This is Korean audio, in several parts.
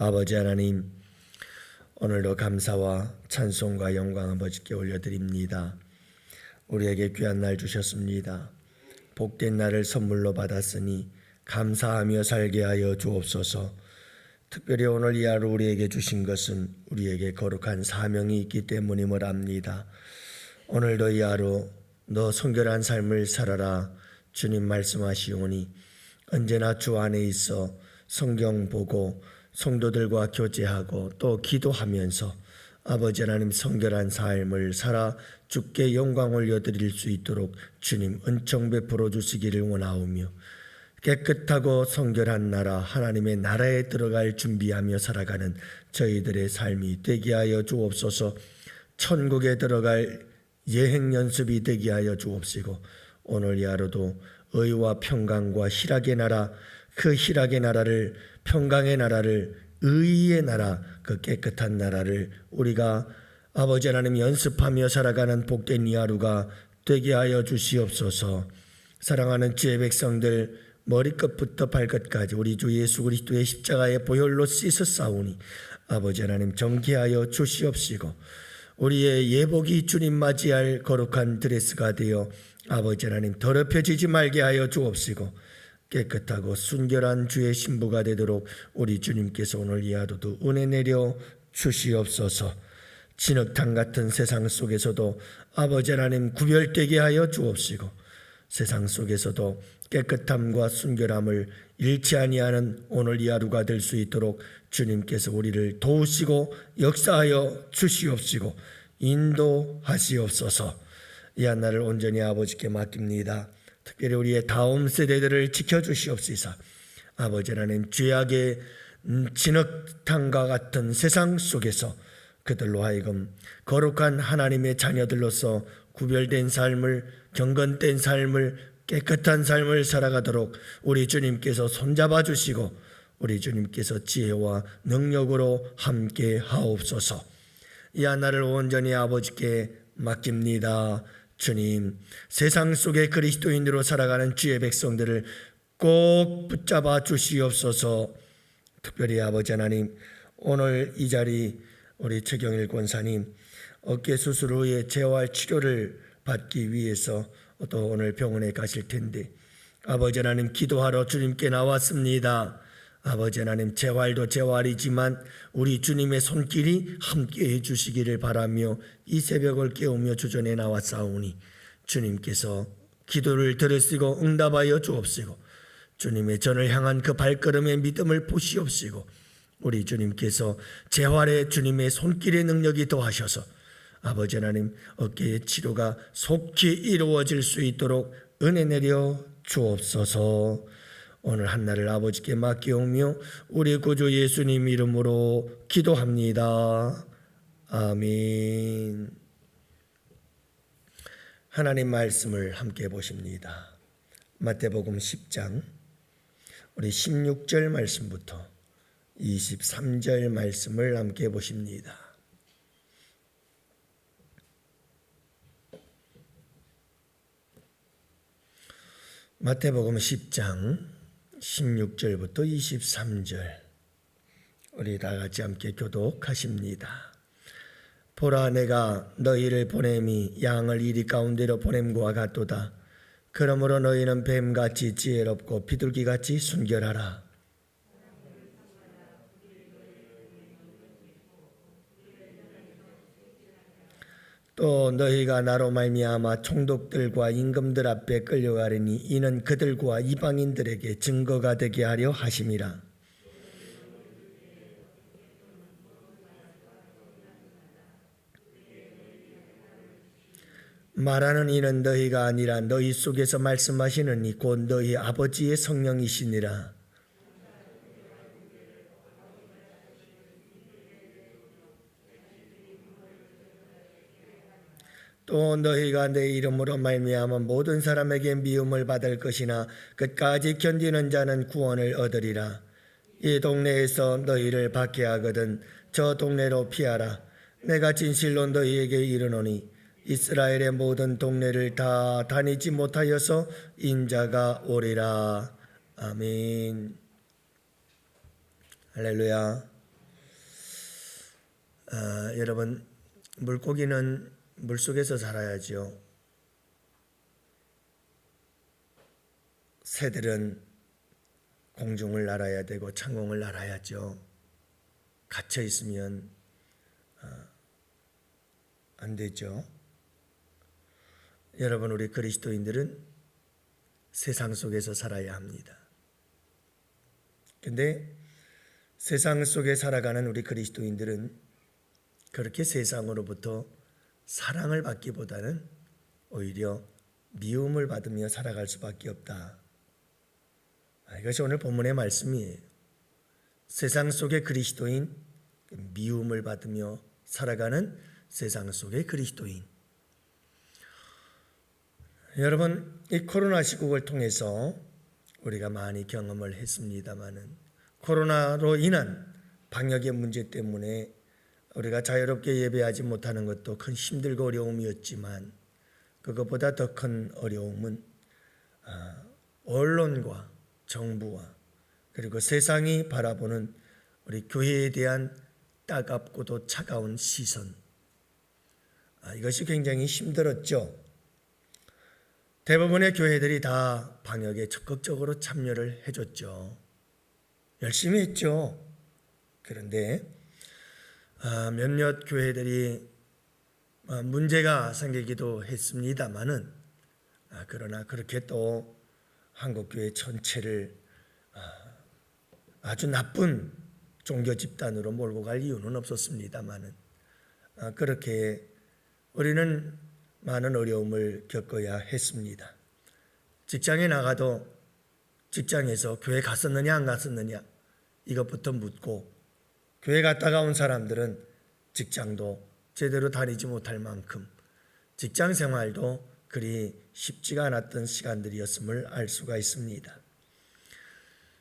아버지 하나님, 오늘도 감사와 찬송과 영광 아버지께 올려드립니다. 우리에게 귀한 날 주셨습니다. 복된 날을 선물로 받았으니 감사하며 살게 하여 주옵소서. 특별히 오늘 이 하루 우리에게 주신 것은 우리에게 거룩한 사명이 있기 때문임을 압니다. 오늘도 이 하루 너 성결한 삶을 살아라 주님 말씀하시오니 언제나 주 안에 있어 성경 보고 성도들과 교제하고 또 기도하면서 아버지 하나님 성결한 삶을 살아 주께 영광 올려드릴 수 있도록 주님 은총 베풀어 주시기를 원하오며 깨끗하고 성결한 나라 하나님의 나라에 들어갈 준비하며 살아가는 저희들의 삶이 되게 하여 주옵소서. 천국에 들어갈 여행 연습이 되게 하여 주옵시고 오늘 이 하루도 의와 평강과 희락의 나라, 그 희락의 나라를, 평강의 나라를, 의의 나라, 그 깨끗한 나라를 우리가 아버지 하나님 연습하며 살아가는 복된 이 하루가 되게 하여 주시옵소서. 사랑하는 주의 백성들 머리끝부터 발끝까지 우리 주 예수 그리스도의 십자가의 보혈로 씻었사오니 아버지 하나님 정케하여 주시옵시고 우리의 예복이 주님 맞이할 거룩한 드레스가 되어 아버지 하나님 더럽혀지지 말게 하여 주옵시고 깨끗하고 순결한 주의 신부가 되도록 우리 주님께서 오늘 이 하루도 은혜 내려 주시옵소서. 진흙탕 같은 세상 속에서도 아버지 하나님 구별되게 하여 주옵시고 세상 속에서도 깨끗함과 순결함을 잃지 아니하는 오늘 이 하루가 될 수 있도록 주님께서 우리를 도우시고 역사하여 주시옵시고 인도하시옵소서. 이 한날을 온전히 아버지께 맡깁니다. 특별히 우리의 다음 세대들을 지켜주시옵시사. 아버지 하나님 죄악의 진흙탕과 같은 세상 속에서 그들로 하여금 거룩한 하나님의 자녀들로서 구별된 삶을, 경건된 삶을, 깨끗한 삶을 살아가도록 우리 주님께서 손잡아 주시고 우리 주님께서 지혜와 능력으로 함께 하옵소서. 이 하나를 온전히 아버지께 맡깁니다. 주님, 세상 속에 그리스도인으로 살아가는 주의 백성들을 꼭 붙잡아 주시옵소서. 특별히 아버지 하나님, 오늘 이 자리 우리 최경일 권사님 어깨 수술 후에 재활 치료를 받기 위해서 또 오늘 병원에 가실 텐데 아버지 하나님 기도하러 주님께 나왔습니다. 아버지 하나님 재활도 재활이지만 우리 주님의 손길이 함께해 주시기를 바라며 이 새벽을 깨우며 주전에 나왔사오니 주님께서 기도를 들으시고 응답하여 주옵시고 주님의 전을 향한 그 발걸음의 믿음을 보시옵시고 우리 주님께서 재활에 주님의 손길의 능력이 더하셔서 아버지 하나님 어깨의 치료가 속히 이루어질 수 있도록 은혜 내려 주옵소서. 오늘 한날을 아버지께 맡기오며 우리 구주 예수님 이름으로 기도합니다. 아멘. 하나님 말씀을 함께 보십니다. 마태복음 10장 우리 16절 말씀부터 23절 말씀을 함께 보십니다. 마태복음 10장 16절부터 23절 우리 다 같이 함께 교독하십니다. 보라 내가 너희를 보냄이 양을 이리 가운데로 보냄과 같도다. 그러므로 너희는 뱀같이 지혜롭고 비둘기같이 순결하라. 또 너희가 나로 말미암아 총독들과 임금들 앞에 끌려가리니 이는 그들과 이방인들에게 증거가 되게 하려 하심이라. 말하는 이는 너희가 아니라 너희 속에서 말씀하시는 이 곧 너희 아버지의 성령이시니라. 또 너희가 내 이름으로 말미암아 모든 사람에게 미움을 받을 것이나 끝까지 견디는 자는 구원을 얻으리라. 이 동네에서 너희를 박해하거든 저 동네로 피하라. 내가 진실로 너희에게 이르노니 이스라엘의 모든 동네를 다 다니지 못하여서 인자가 오리라. 아멘. 할렐루야. 여러분, 물고기는 물속에서 살아야죠. 새들은 공중을 날아야 되고 창공을 날아야죠. 갇혀 있으면 안 되죠. 여러분, 우리 그리스도인들은 세상 속에서 살아야 합니다. 근데 세상 속에 살아가는 우리 그리스도인들은 그렇게 세상으로부터 사랑을 받기보다는 오히려 미움을 받으며 살아갈 수밖에 없다. 이것이 오늘 본문의 말씀이에요. 세상 속의 그리스도인, 미움을 받으며 살아가는 세상 속의 그리스도인. 여러분, 이 코로나 시국을 통해서 우리가 많이 경험을 했습니다마는 코로나로 인한 방역의 문제 때문에 우리가 자유롭게 예배하지 못하는 것도 큰 힘들고 어려움이었지만 그것보다 더 큰 어려움은 언론과 정부와 그리고 세상이 바라보는 우리 교회에 대한 따갑고도 차가운 시선, 이것이 굉장히 힘들었죠. 대부분의 교회들이 다 방역에 적극적으로 참여를 해줬죠. 열심히 했죠. 그런데 몇몇 교회들이 문제가 생기기도 했습니다마는 그러나 그렇게 또 한국교회 전체를 아주 나쁜 종교 집단으로 몰고 갈 이유는 없었습니다마는 그렇게 우리는 많은 어려움을 겪어야 했습니다. 직장에 나가도 직장에서 교회 갔었느냐 안 갔었느냐 이것부터 묻고, 교회 갔다가 온 사람들은 직장도 제대로 다니지 못할 만큼 직장 생활도 그리 쉽지가 않았던 시간들이었음을 알 수가 있습니다.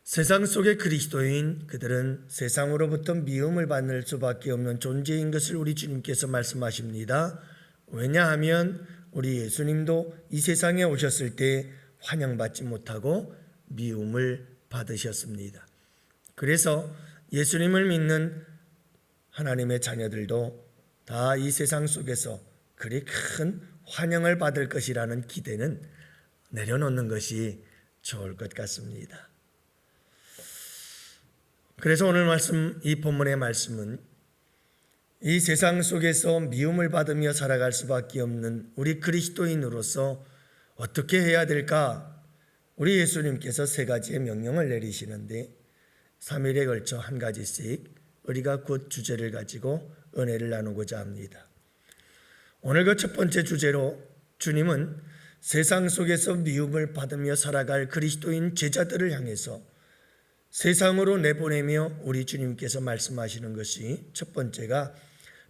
세상 속의 그리스도인, 그들은 세상으로부터 미움을 받을 수밖에 없는 존재인 것을 우리 주님께서 말씀하십니다. 왜냐하면 우리 예수님도 이 세상에 오셨을 때 환영받지 못하고 미움을 받으셨습니다. 그래서 예수님을 믿는 하나님의 자녀들도 다 이 세상 속에서 그리 큰 환영을 받을 것이라는 기대는 내려놓는 것이 좋을 것 같습니다. 그래서 오늘 말씀, 이 본문의 말씀은 이 세상 속에서 미움을 받으며 살아갈 수밖에 없는 우리 그리스도인으로서 어떻게 해야 될까? 우리 예수님께서 3가지의 명령을 내리시는데 3일에 걸쳐 한 가지씩 우리가 곧 주제를 가지고 은혜를 나누고자 합니다. 오늘 그 첫 번째 주제로 주님은 세상 속에서 미움을 받으며 살아갈 그리스도인 제자들을 향해서 세상으로 내보내며 우리 주님께서 말씀하시는 것이 첫 번째가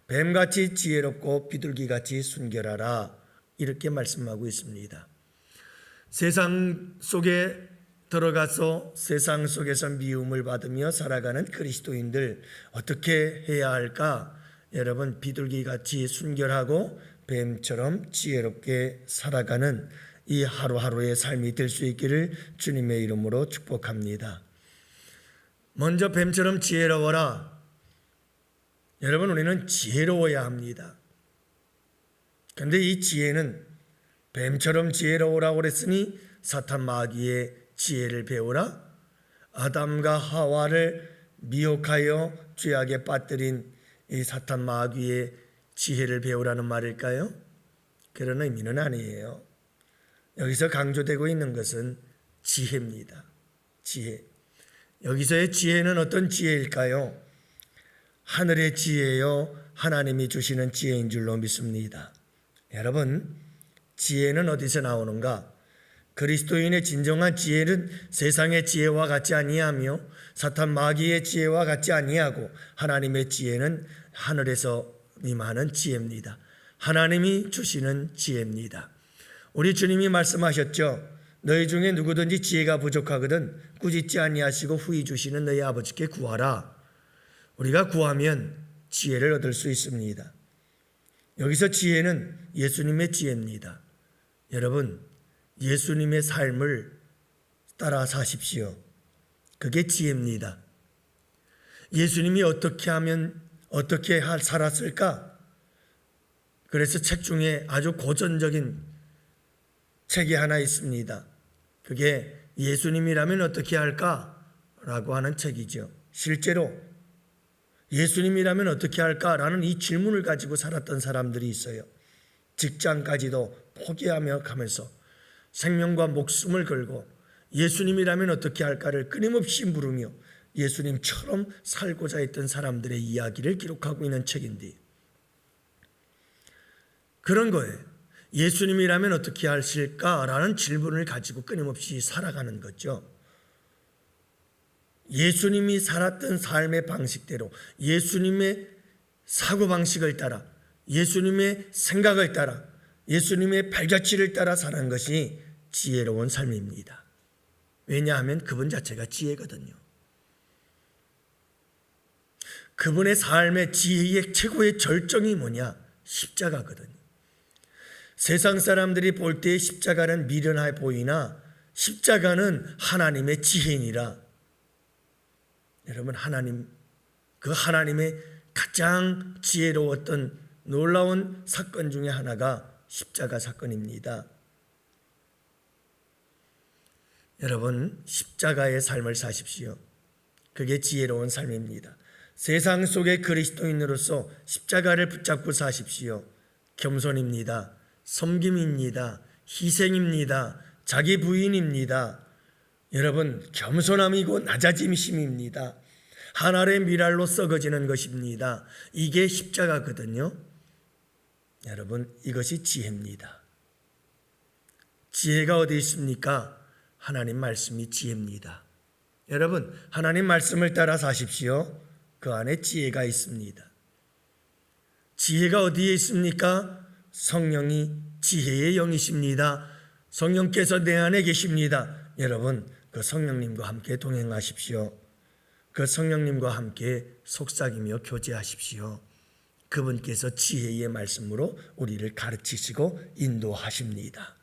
뱀같이 지혜롭고 비둘기같이 순결하라, 이렇게 말씀하고 있습니다. 세상 속에 들어가서 세상 속에서 미움을 받으며 살아가는 그리스도인들 어떻게 해야 할까? 여러분, 비둘기같이 순결하고 뱀처럼 지혜롭게 살아가는 이 하루하루의 삶이 될 수 있기를 주님의 이름으로 축복합니다. 먼저 뱀처럼 지혜로워라. 여러분, 우리는 지혜로워야 합니다. 그런데 이 지혜는 뱀처럼 지혜로우라고 그랬으니 사탄 마귀의 지혜를 배우라? 아담과 하와를 미혹하여 죄악에 빠뜨린 이 사탄 마귀의 지혜를 배우라는 말일까요? 그런 의미는 아니에요. 여기서 강조되고 있는 것은 지혜입니다. 지혜. 여기서의 지혜는 어떤 지혜일까요? 하늘의 지혜요, 하나님이 주시는 지혜인 줄로 믿습니다. 여러분, 지혜는 어디서 나오는가? 그리스도인의 진정한 지혜는 세상의 지혜와 같지 아니하며 사탄 마귀의 지혜와 같지 아니하고 하나님의 지혜는 하늘에서 임하는 지혜입니다. 하나님이 주시는 지혜입니다. 우리 주님이 말씀하셨죠. 너희 중에 누구든지 지혜가 부족하거든 꾸짖지 아니하시고 후히 주시는 너희 아버지께 구하라. 우리가 구하면 지혜를 얻을 수 있습니다. 여기서 지혜는 예수님의 지혜입니다. 여러분, 예수님의 삶을 따라 사십시오. 그게 지혜입니다. 예수님이 어떻게 하면 어떻게 살았을까? 그래서 책 중에 아주 고전적인 책이 하나 있습니다. 그게 예수님이라면 어떻게 할까라고 하는 책이죠. 실제로 예수님이라면 어떻게 할까라는 이 질문을 가지고 살았던 사람들이 있어요. 직장까지도 포기하며 가면서 생명과 목숨을 걸고 예수님이라면 어떻게 할까를 끊임없이 물으며 예수님처럼 살고자 했던 사람들의 이야기를 기록하고 있는 책인데, 그런 거예요. 예수님이라면 어떻게 하실까라는 질문을 가지고 끊임없이 살아가는 거죠. 예수님이 살았던 삶의 방식대로, 예수님의 사고방식을 따라, 예수님의 생각을 따라, 예수님의 발자취를 따라 사는 것이 지혜로운 삶입니다. 왜냐하면 그분 자체가 지혜거든요. 그분의 삶의 지혜의 최고의 절정이 뭐냐? 십자가거든요. 세상 사람들이 볼 때 십자가는 미련해 보이나 십자가는 하나님의 지혜니라. 여러분, 그 하나님의 가장 지혜로웠던 놀라운 사건 중에 하나가 십자가 사건입니다. 여러분, 십자가의 삶을 사십시오. 그게 지혜로운 삶입니다. 세상 속의 그리스도인으로서 십자가를 붙잡고 사십시오. 겸손입니다. 섬김입니다. 희생입니다. 자기 부인입니다. 여러분, 겸손함이고 낮아짐심입니다. 한 알의 밀알로 썩어지는 것입니다. 이게 십자가거든요. 여러분, 이것이 지혜입니다. 지혜가 어디 있습니까? 하나님 말씀이 지혜입니다. 여러분, 하나님 말씀을 따라 사십시오. 그 안에 지혜가 있습니다. 지혜가 어디에 있습니까? 성령이 지혜의 영이십니다. 성령께서 내 안에 계십니다. 여러분, 그 성령님과 함께 동행하십시오. 그 성령님과 함께 속삭이며 교제하십시오. 그분께서 지혜의 말씀으로 우리를 가르치시고 인도하십니다.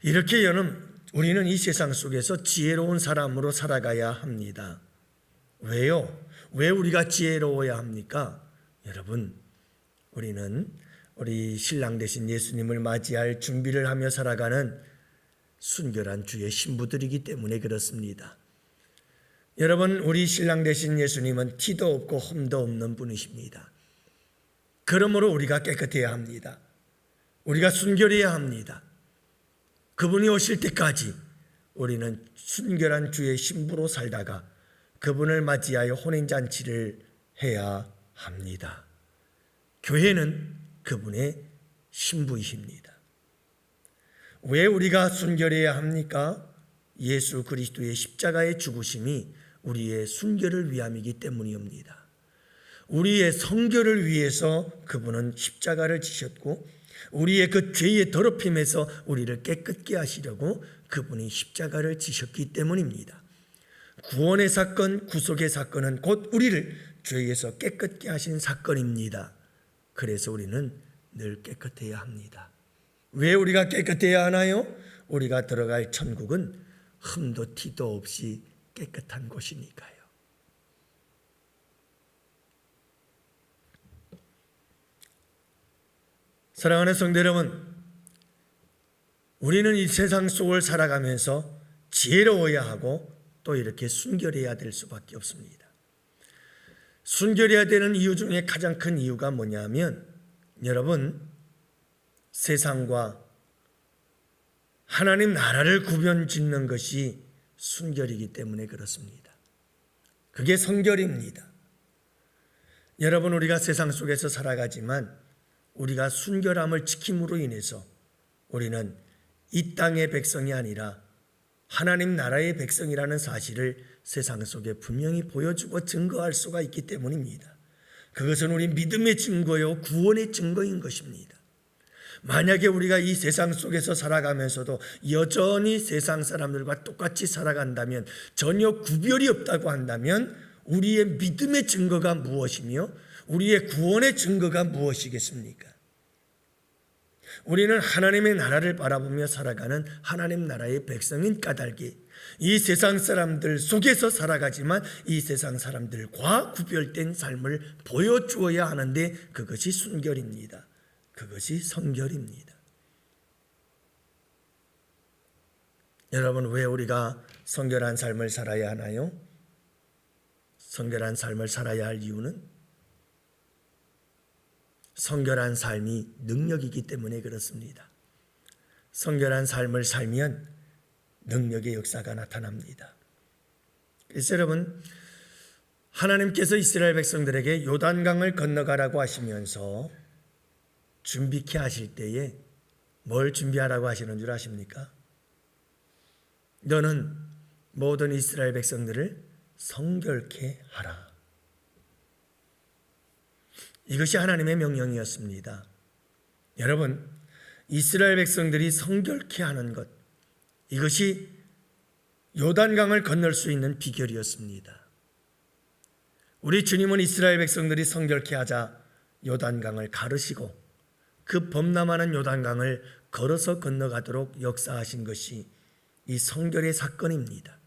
이렇게 우리는 이 세상 속에서 지혜로운 사람으로 살아가야 합니다. 왜요? 왜 우리가 지혜로워야 합니까? 여러분, 우리는 우리 신랑 되신 예수님을 맞이할 준비를 하며 살아가는 순결한 주의 신부들이기 때문에 그렇습니다. 여러분, 우리 신랑 되신 예수님은 티도 없고 흠도 없는 분이십니다. 그러므로 우리가 깨끗해야 합니다. 우리가 순결해야 합니다. 그분이 오실 때까지 우리는 순결한 주의 신부로 살다가 그분을 맞이하여 혼인잔치를 해야 합니다. 교회는 그분의 신부이십니다. 왜 우리가 순결해야 합니까? 예수 그리스도의 십자가의 죽으심이 우리의 순결을 위함이기 때문이옵니다. 우리의 성결을 위해서 그분은 십자가를 지셨고 우리의 그 죄의 더럽힘에서 우리를 깨끗게 하시려고 그분이 십자가를 지셨기 때문입니다. 구원의 사건, 구속의 사건은 곧 우리를 죄에서 깨끗게 하신 사건입니다. 그래서 우리는 늘 깨끗해야 합니다. 왜 우리가 깨끗해야 하나요? 우리가 들어갈 천국은 흠도 티도 없이 깨끗한 곳이니까요. 사랑하는 성도 여러분, 우리는 이 세상 속을 살아가면서 지혜로워야 하고 또 이렇게 순결해야 될 수밖에 없습니다. 순결해야 되는 이유 중에 가장 큰 이유가 뭐냐면, 여러분, 세상과 하나님 나라를 구별짓는 것이 순결이기 때문에 그렇습니다. 그게 성결입니다. 여러분, 우리가 세상 속에서 살아가지만 우리가 순결함을 지킴으로 인해서 우리는 이 땅의 백성이 아니라 하나님 나라의 백성이라는 사실을 세상 속에 분명히 보여주고 증거할 수가 있기 때문입니다. 그것은 우리 믿음의 증거요, 구원의 증거인 것입니다. 만약에 우리가 이 세상 속에서 살아가면서도 여전히 세상 사람들과 똑같이 살아간다면, 전혀 구별이 없다고 한다면 우리의 믿음의 증거가 무엇이며 우리의 구원의 증거가 무엇이겠습니까? 우리는 하나님의 나라를 바라보며 살아가는 하나님 나라의 백성인 까닭에 이 세상 사람들 속에서 살아가지만 이 세상 사람들과 구별된 삶을 보여주어야 하는데 그것이 순결입니다. 그것이 성결입니다. 여러분, 왜 우리가 성결한 삶을 살아야 하나요? 성결한 삶을 살아야 할 이유는 성결한 삶이 능력이기 때문에 그렇습니다. 성결한 삶을 살면 능력의 역사가 나타납니다. 그래서 여러분, 하나님께서 이스라엘 백성들에게 요단강을 건너가라고 하시면서 준비케 하실 때에 뭘 준비하라고 하시는 줄 아십니까? 너는 모든 이스라엘 백성들을 성결케 하라. 이것이 하나님의 명령이었습니다. 여러분, 이스라엘 백성들이 성결케 하는 것, 이것이 요단강을 건널 수 있는 비결이었습니다. 우리 주님은 이스라엘 백성들이 성결케 하자 요단강을 가르시고 그 범람하는 요단강을 걸어서 건너가도록 역사하신 것이 이 성결의 사건입니다.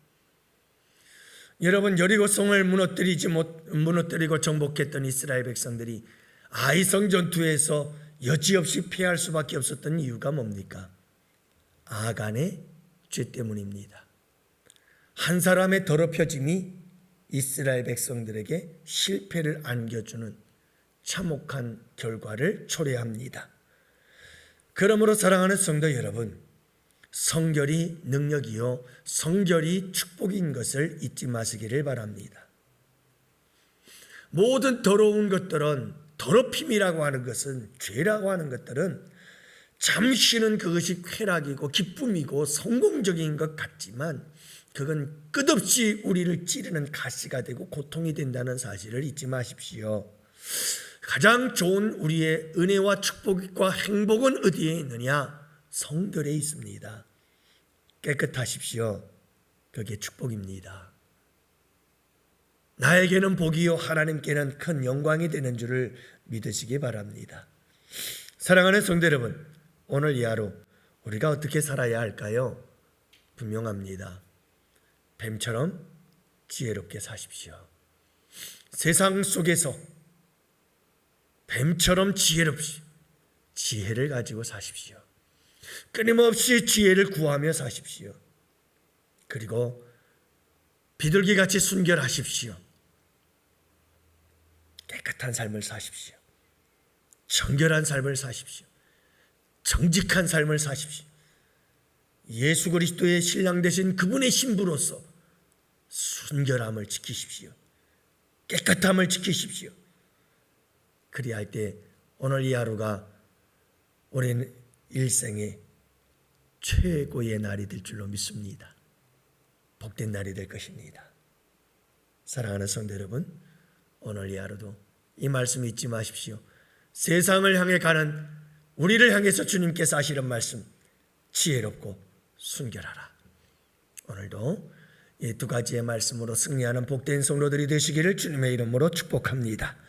여러분, 여리고성을 무너뜨리고 정복했던 이스라엘 백성들이 아이성 전투에서 여지없이 패할 수밖에 없었던 이유가 뭡니까? 아간의 죄 때문입니다. 한 사람의 더럽혀짐이 이스라엘 백성들에게 실패를 안겨주는 참혹한 결과를 초래합니다. 그러므로 사랑하는 성도 여러분, 성결이 능력이요 성결이 축복인 것을 잊지 마시기를 바랍니다. 모든 더러운 것들은, 더럽힘이라고 하는 것은, 죄라고 하는 것들은 잠시는 그것이 쾌락이고 기쁨이고 성공적인 것 같지만 그건 끝없이 우리를 찌르는 가시가 되고 고통이 된다는 사실을 잊지 마십시오. 가장 좋은 우리의 은혜와 축복과 행복은 어디에 있느냐? 성결에 있습니다. 깨끗하십시오. 그게 축복입니다. 나에게는 복이요 하나님께는 큰 영광이 되는 줄을 믿으시기 바랍니다. 사랑하는 성도 여러분, 오늘 이 하루 우리가 어떻게 살아야 할까요? 분명합니다. 뱀처럼 지혜롭게 사십시오. 세상 속에서 뱀처럼 지혜롭시 지혜를 가지고 사십시오. 끊임없이 지혜를 구하며 사십시오. 그리고 비둘기같이 순결하십시오. 깨끗한 삶을 사십시오. 정결한 삶을 사십시오. 정직한 삶을 사십시오. 예수 그리스도의 신랑 되신 그분의 신부로서 순결함을 지키십시오. 깨끗함을 지키십시오. 그리할 때 오늘 이 하루가 우리 일생의 최고의 날이 될 줄로 믿습니다. 복된 날이 될 것입니다. 사랑하는 성도 여러분, 오늘 이 하루도 이 말씀 잊지 마십시오. 세상을 향해 가는 우리를 향해서 주님께서 하시는 말씀, 지혜롭고 순결하라. 오늘도 이 두 가지의 말씀으로 승리하는 복된 성도들이 되시기를 주님의 이름으로 축복합니다.